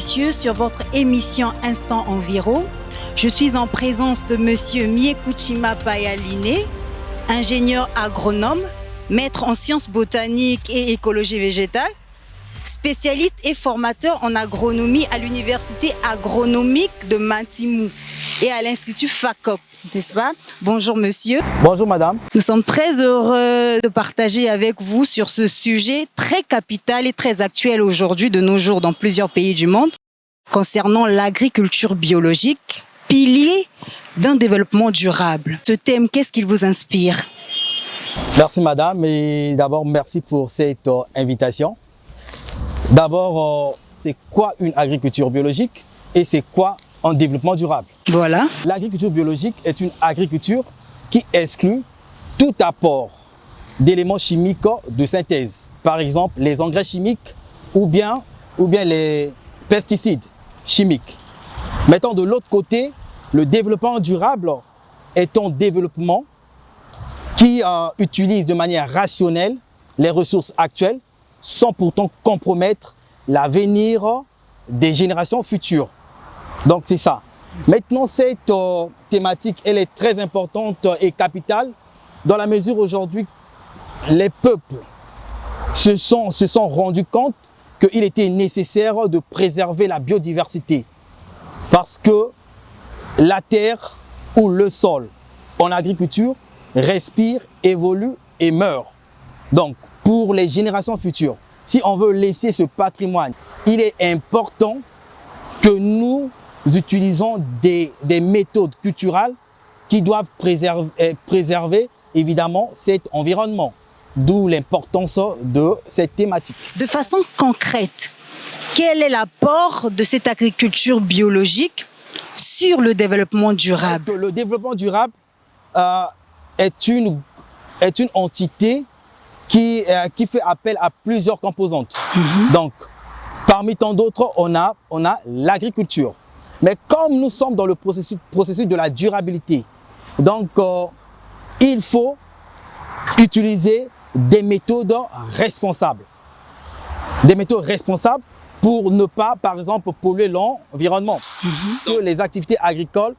messieurs, sur votre émission Instant Enviro. Je suis en présence de monsieur Miekuchima Payaline, ingénieur agronome, maître en sciences botaniques et écologie végétale, spécialiste et formateur en agronomie à l'université agronomique de Matimou et à l'Institut FACOP, n'est-ce pas? Bonjour monsieur. Bonjour madame. Nous sommes très heureux de partager avec vous sur ce sujet très capital et très actuel aujourd'hui de nos jours dans plusieurs pays du monde concernant l'agriculture biologique, pilier d'un développement durable. Ce thème, qu'est-ce qu'il vous inspire? Merci madame et d'abord merci pour cette invitation. D'abord, c'est quoi une agriculture biologique et c'est quoi un développement durable? Voilà. L'agriculture biologique est une agriculture qui exclut tout apport d'éléments chimiques de synthèse. Par exemple, les engrais chimiques ou bien les pesticides chimiques. Mettons de l'autre côté, le développement durable est un développement qui utilise de manière rationnelle les ressources actuelles sans pourtant compromettre l'avenir des générations futures. Donc c'est ça. Maintenant, cette thématique, elle est très importante et capitale dans la mesure où aujourd'hui, les peuples se sont rendus compte qu'il était nécessaire de préserver la biodiversité parce que la terre ou le sol en agriculture respire, évolue et meurt. Donc, pour les générations futures, si on veut laisser ce patrimoine, il est important que nous utilisons des méthodes culturelles qui doivent préserver évidemment cet environnement. D'où l'importance de cette thématique. De façon concrète, quel est l'apport de cette agriculture biologique sur le développement durable? Le développement durable est une entité qui fait appel à plusieurs composantes. Donc, parmi tant d'autres, on a l'agriculture. Mais comme nous sommes dans le processus de la durabilité, donc il faut utiliser des méthodes responsables. Des méthodes responsables pour ne pas, par exemple, polluer l'environnement. Les activités agricoles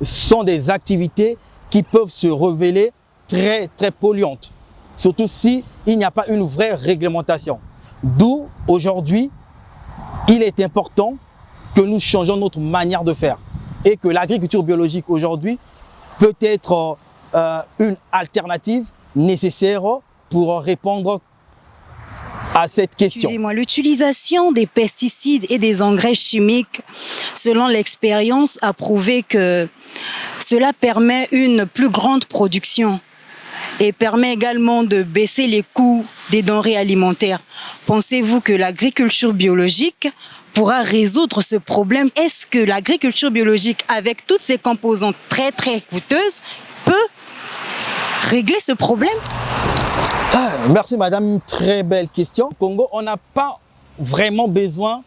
sont des activités qui peuvent se révéler très, très polluantes. Surtout s'il n'y a pas une vraie réglementation. D'où, aujourd'hui, il est important que nous changeons notre manière de faire. Et que l'agriculture biologique, aujourd'hui, peut être une alternative nécessaire pour répondre à cette question. Excusez-moi, l'utilisation des pesticides et des engrais chimiques, selon l'expérience, a prouvé que cela permet une plus grande production et permet également de baisser les coûts des denrées alimentaires. Pensez-vous que l'agriculture biologique pourra résoudre ce problème? Est-ce que l'agriculture biologique, avec toutes ses composantes très très coûteuses, peut régler ce problème? Merci madame, une très belle question. Au Congo, on n'a pas vraiment besoin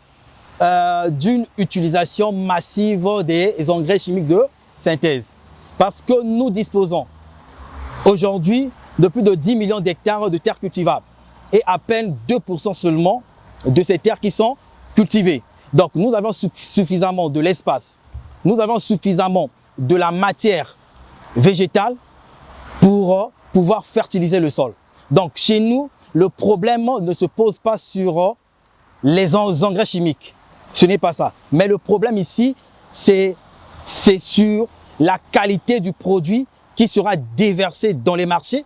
d'une utilisation massive des engrais chimiques de synthèse. Parce que nous disposons aujourd'hui de plus de 10 millions d'hectares de terres cultivables et à peine 2% seulement de ces terres qui sont cultivées. Donc nous avons suffisamment de l'espace, nous avons suffisamment de la matière végétale pour pouvoir fertiliser le sol. Donc chez nous, le problème ne se pose pas sur les engrais chimiques. Ce n'est pas ça. Mais le problème ici, c'est sur la qualité du produit qui sera déversé dans les marchés.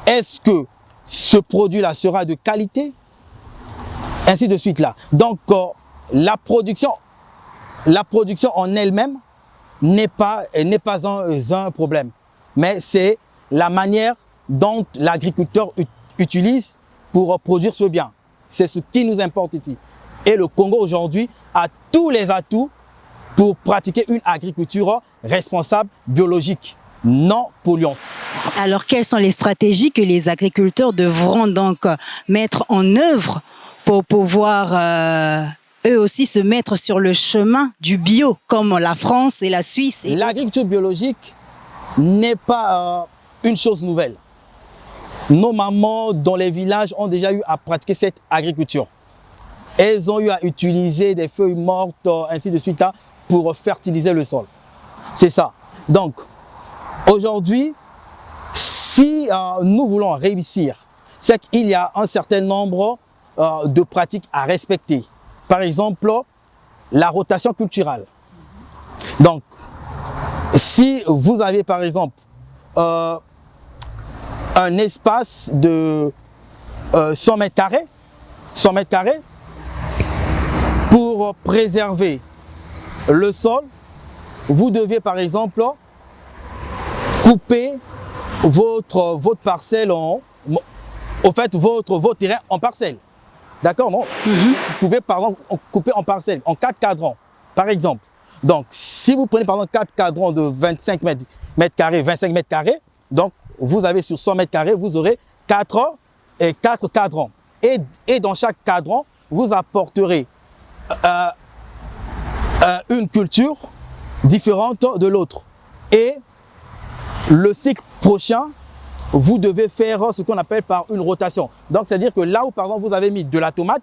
Est-ce que ce produit-là sera de qualité? Ainsi de suite là. Donc la production en elle-même n'est pas un problème. Mais c'est la manière dont l'agriculteur utilise pour produire ce bien. C'est ce qui nous importe ici. Et le Congo aujourd'hui a tous les atouts pour pratiquer une agriculture responsable, biologique, non polluante. Alors, quelles sont les stratégies que les agriculteurs devront donc mettre en œuvre pour pouvoir eux aussi se mettre sur le chemin du bio, comme la France et la Suisse? L'agriculture biologique n'est pas une chose nouvelle. Nos mamans dans les villages ont déjà eu à pratiquer cette agriculture. elles ont eu à utiliser des feuilles mortes, ainsi de suite, là, pour fertiliser le sol. C'est ça. Donc, aujourd'hui, si nous voulons réussir, c'est qu'il y a un certain nombre de pratiques à respecter. Par exemple, la rotation culturelle. Donc, si vous avez par exemple un espace de 100 mètres carrés, pour préserver le sol, vous devez par exemple couper votre parcelle votre terrain en parcelles. D'accord, non? Vous pouvez par exemple couper en parcelles, en 4 cadrans, par exemple. Donc, si vous prenez par exemple 4 cadrans de 25 mètres carrés, 25 mètres carrés, donc vous avez sur 100 mètres carrés, vous aurez 4 cadrans. Et dans chaque cadran, vous apporterez une culture différente de l'autre. Et le cycle prochain, vous devez faire ce qu'on appelle par une rotation. Donc, c'est-à-dire que là où, par exemple, vous avez mis de la tomate,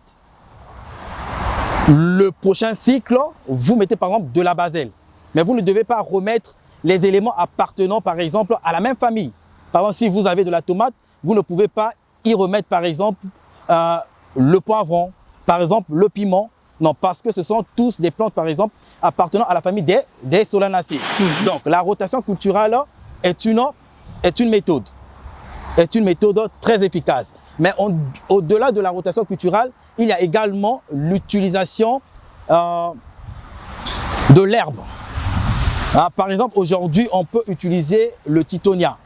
le prochain cycle, vous mettez, par exemple, de la baselle. Mais vous ne devez pas remettre les éléments appartenant, par exemple, à la même famille. Par exemple, si vous avez de la tomate, vous ne pouvez pas y remettre, par exemple, le poivron, par exemple, le piment. Non, parce que ce sont tous des plantes, par exemple, appartenant à la famille des solanacées. Donc, la rotation culturelle est une méthode. Est une méthode très efficace. Mais au-delà de la rotation culturelle, il y a également l'utilisation de l'herbe. Par exemple, aujourd'hui, on peut utiliser le titonia,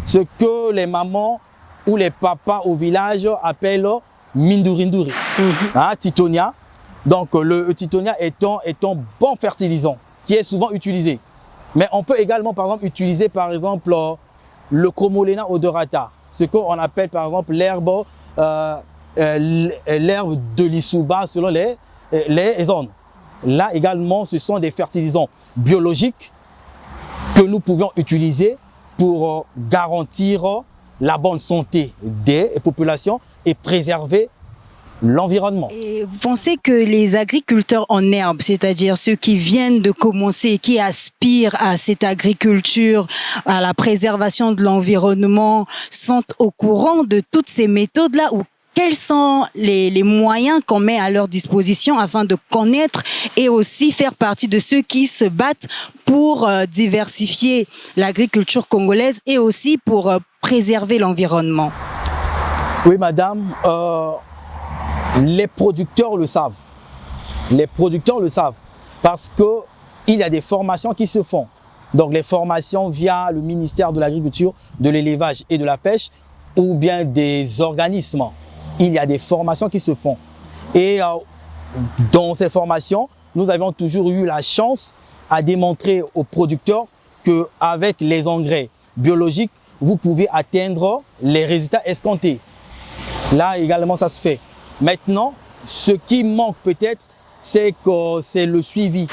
ce que les mamans ou les papas au village appellent mindurinduri. Titonia. Donc, le titonia est un bon fertilisant qui est souvent utilisé. Mais on peut également, par exemple, utiliser, par exemple, le Chromolena odorata, ce qu'on appelle, par exemple, l'herbe de l'Isuba selon les zones. Là également, ce sont des fertilisants biologiques que nous pouvons utiliser pour garantir la bonne santé des populations et préserver l'environnement. Et vous pensez que les agriculteurs en herbe, c'est-à-dire ceux qui viennent de commencer, qui aspirent à cette agriculture, à la préservation de l'environnement, sont au courant de toutes ces méthodes-là, ou quels sont les moyens qu'on met à leur disposition afin de connaître et aussi faire partie de ceux qui se battent pour diversifier l'agriculture congolaise et aussi pour préserver l'environnement? Oui, madame. Les producteurs le savent. Les producteurs le savent parce qu'il y a des formations qui se font. Donc, les formations via le ministère de l'Agriculture, de l'Élevage et de la Pêche ou bien des organismes. Il y a des formations qui se font. Et dans ces formations, nous avons toujours eu la chance à démontrer aux producteurs qu'avec les engrais biologiques, vous pouvez atteindre les résultats escomptés. Là également, ça se fait. Maintenant, ce qui manque peut-être, c'est le suivi.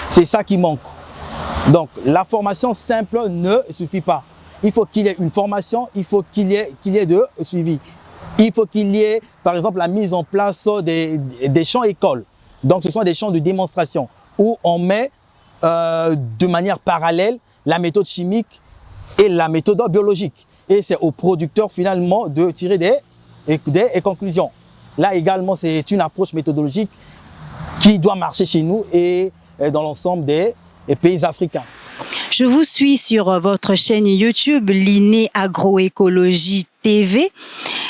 C'est ça qui manque. Donc, la formation simple ne suffit pas. Il faut qu'il y ait une formation, il faut qu'il y ait de suivi. Il faut qu'il y ait, par exemple, la mise en place des champs écoles. Donc, ce sont des champs de démonstration où on met de manière parallèle la méthode chimique et la méthode biologique. Et c'est aux producteurs finalement de tirer des conclusions. Là également, c'est une approche méthodologique qui doit marcher chez nous et dans l'ensemble des pays africains. Je vous suis sur votre chaîne YouTube Liné Agroécologie TV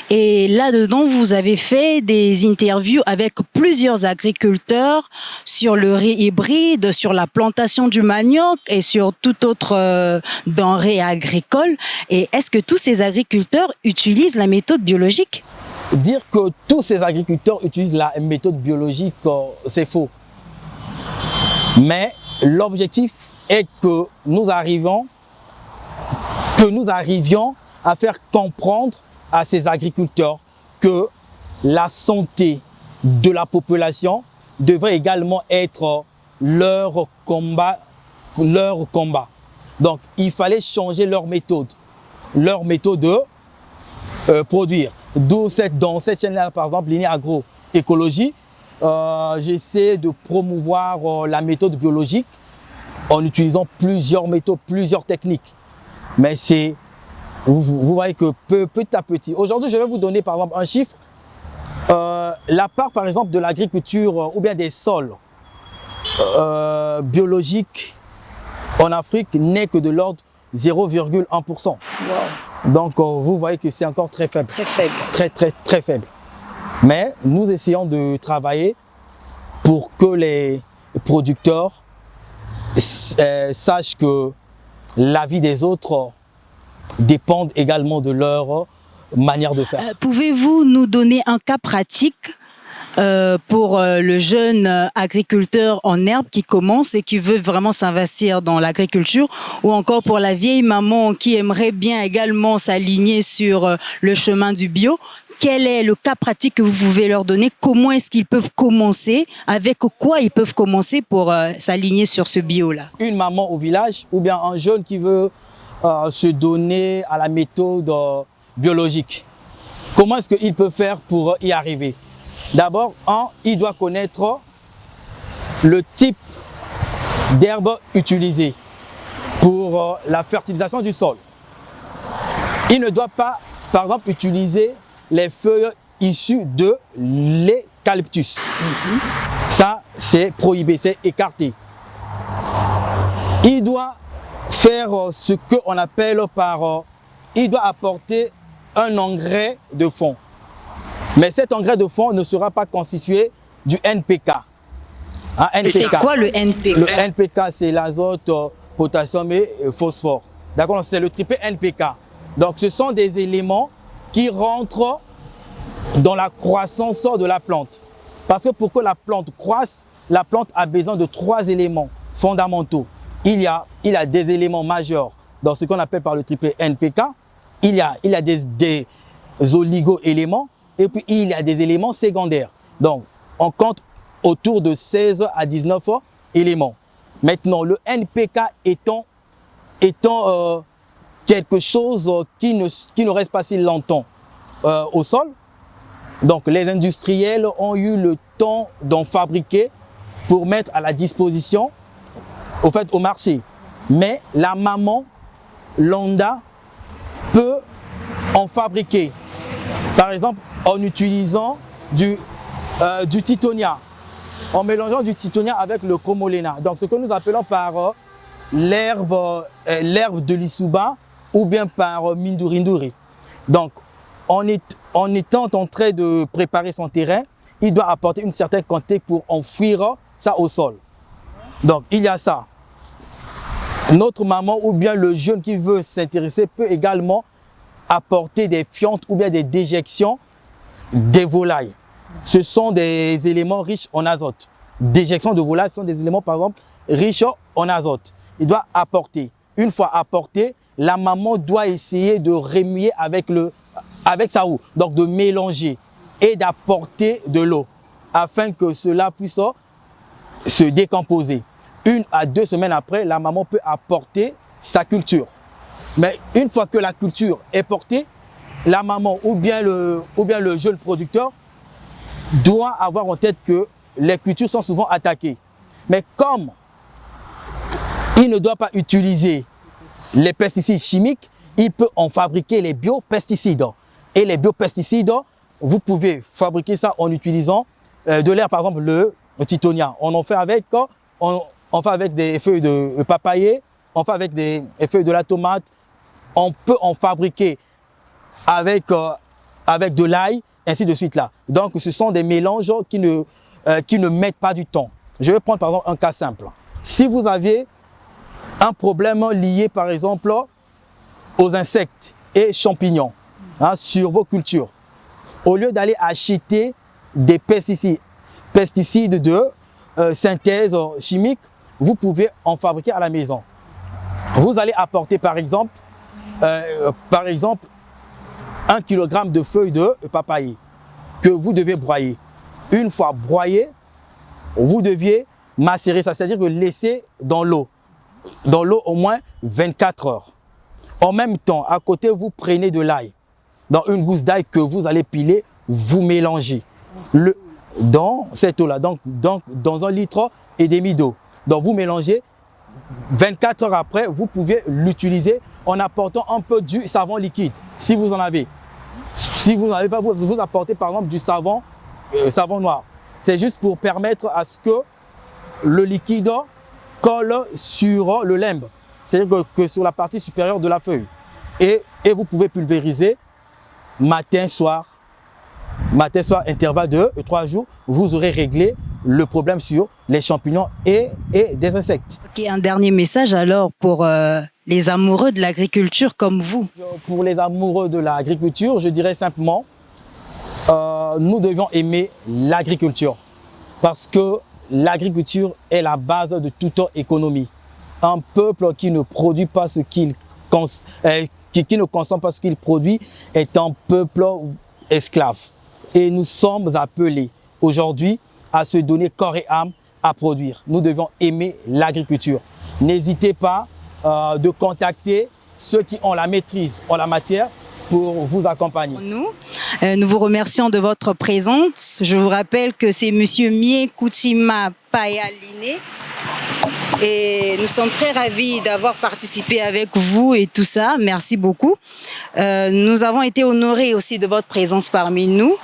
et là-dedans, vous avez fait des interviews avec plusieurs agriculteurs sur le riz hybride, sur la plantation du manioc et sur toute autre denrée agricole. Et est-ce que tous ces agriculteurs utilisent la méthode biologique? Dire que tous ces agriculteurs utilisent la méthode biologique, c'est faux. Mais l'objectif est que nous arrivions à faire comprendre à ces agriculteurs que la santé de la population devrait également être leur combat. Donc, il fallait changer leur méthode de produire. D'où dans cette chaîne-là, par exemple, Liné Agroécologie, j'essaie de promouvoir la méthode biologique en utilisant plusieurs méthodes, plusieurs techniques. Mais c'est, vous voyez que petit à petit. Aujourd'hui, je vais vous donner par exemple un chiffre. La part par exemple de l'agriculture ou bien des sols biologiques en Afrique n'est que de l'ordre 0,1%. Wow. Donc vous voyez que c'est encore très faible. Très faible. Très faible. Mais nous essayons de travailler pour que les producteurs sachent que la vie des autres dépend également de leur manière de faire. Pouvez-vous nous donner un cas pratique pour le jeune agriculteur en herbe qui commence et qui veut vraiment s'investir dans l'agriculture, ou encore pour la vieille maman qui aimerait bien également s'aligner sur le chemin du bio? Quel est le cas pratique que vous pouvez leur donner? Comment est-ce qu'ils peuvent commencer? Avec quoi ils peuvent commencer pour s'aligner sur ce bio-là? Une maman au village ou bien un jeune qui veut se donner à la méthode biologique. Comment est-ce qu'il peut faire pour y arriver? D'abord, il doit connaître le type d'herbe utilisée pour la fertilisation du sol. Il ne doit pas, par exemple, utiliser les feuilles issues de l'eucalyptus. Ça, c'est prohibé, c'est écarté. Il doit faire ce qu'on appelle il doit apporter un engrais de fond. Mais cet engrais de fond ne sera pas constitué du NPK. NPK. C'est quoi le NPK? Le NPK, c'est l'azote, potassium et phosphore. D'accord, c'est le triplé NPK. Donc, ce sont des éléments qui rentrent dans la croissance de la plante. Parce que pour que la plante croisse, la plante a besoin de 3 éléments fondamentaux. Il y a des éléments majeurs dans ce qu'on appelle par le triplé NPK. Il y a des oligo-éléments. Et puis, il y a des éléments secondaires. Donc, on compte autour de 16 à 19 éléments. Maintenant, le NPK étant quelque chose qui ne reste pas si longtemps au sol, donc les industriels ont eu le temps d'en fabriquer pour mettre à la disposition au marché. Mais la maman lambda peut en fabriquer. Par exemple, en utilisant du titonia, en mélangeant du titonia avec le comolena. Donc, ce que nous appelons par l'herbe de l'Isuba ou bien par Mindurinduri. Donc, en étant en train de préparer son terrain, il doit apporter une certaine quantité pour enfouir ça au sol. Donc, il y a ça. Notre maman ou bien le jeune qui veut s'intéresser peut également apporter des fientes ou bien des déjections des volailles. Ce sont des éléments riches en azote. Déjections de volailles sont des éléments, par exemple, riches en azote. Il doit apporter. Une fois apporté, la maman doit essayer de remuer avec sa roue. Donc, de mélanger et d'apporter de l'eau afin que cela puisse se décomposer. 1 à 2 semaines après, la maman peut apporter sa culture. Mais une fois que la culture est portée, la maman ou bien le jeune producteur doit avoir en tête que les cultures sont souvent attaquées. Mais comme il ne doit pas utiliser les pesticides chimiques, il peut en fabriquer les biopesticides. Et les biopesticides, vous pouvez fabriquer ça en utilisant de l'air, par exemple le titonia. On fait avec des feuilles de papayer, on fait avec des feuilles de la tomate. On peut en fabriquer avec de l'ail, ainsi de suite là. Donc, ce sont des mélanges qui ne mettent pas du temps. Je vais prendre par exemple un cas simple. Si vous avez un problème lié par exemple aux insectes et champignons sur vos cultures, au lieu d'aller acheter des pesticides de synthèse chimique, vous pouvez en fabriquer à la maison. Vous allez apporter par exemple 1 kg de feuilles de papayer que vous devez broyer. Une fois broyé, vous deviez macérer ça, c'est-à-dire que laisser dans l'eau au moins 24 heures. En même temps, à côté, vous prenez de l'ail. Dans une gousse d'ail que vous allez piler, vous mélangez. dans cette eau-là, donc dans 1,5 litre d'eau. Donc vous mélangez, 24 heures après, vous pouvez l'utiliser en apportant un peu du savon liquide, si vous en avez. Si vous n'en avez pas, vous apportez par exemple du savon noir. C'est juste pour permettre à ce que le liquide colle sur le limbe, c'est-à-dire que sur la partie supérieure de la feuille. Et vous pouvez pulvériser matin, soir, intervalle de 3 jours, vous aurez réglé le problème sur les champignons et des insectes. Ok, un dernier message alors pour les amoureux de l'agriculture comme vous. Pour les amoureux de l'agriculture, je dirais simplement, nous devons aimer l'agriculture parce que l'agriculture est la base de toute économie. Un peuple qui ne produit pas ce qu'il qui ne consomme pas ce qu'il produit est un peuple esclave. Et nous sommes appelés aujourd'hui à se donner corps et âme à produire. Nous devons aimer l'agriculture. N'hésitez pas de contacter ceux qui ont la maîtrise en la matière pour vous accompagner. Nous vous remercions de votre présence. Je vous rappelle que c'est Monsieur Miekoutima Paya-Liné. Et nous sommes très ravis d'avoir participé avec vous et tout ça. Merci beaucoup. Nous avons été honorés aussi de votre présence parmi nous.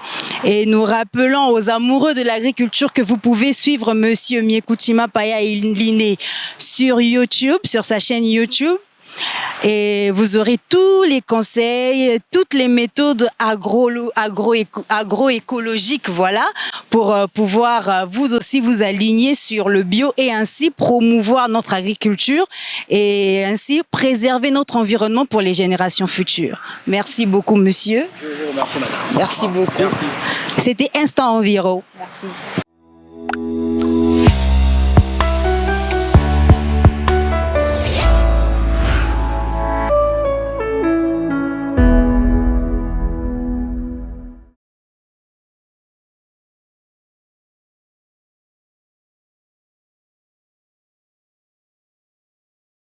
Et nous rappelons aux amoureux de l'agriculture que vous pouvez suivre Monsieur Miekoutima Paya-Liné sur YouTube, sur sa chaîne YouTube. Et vous aurez tous les conseils, toutes les méthodes agroécologiques, voilà, pour pouvoir vous aussi vous aligner sur le bio et ainsi promouvoir notre agriculture et ainsi préserver notre environnement pour les générations futures. Merci beaucoup, monsieur. Je vous remercie, madame. Merci beaucoup. Merci. C'était Instant Enviro. Merci.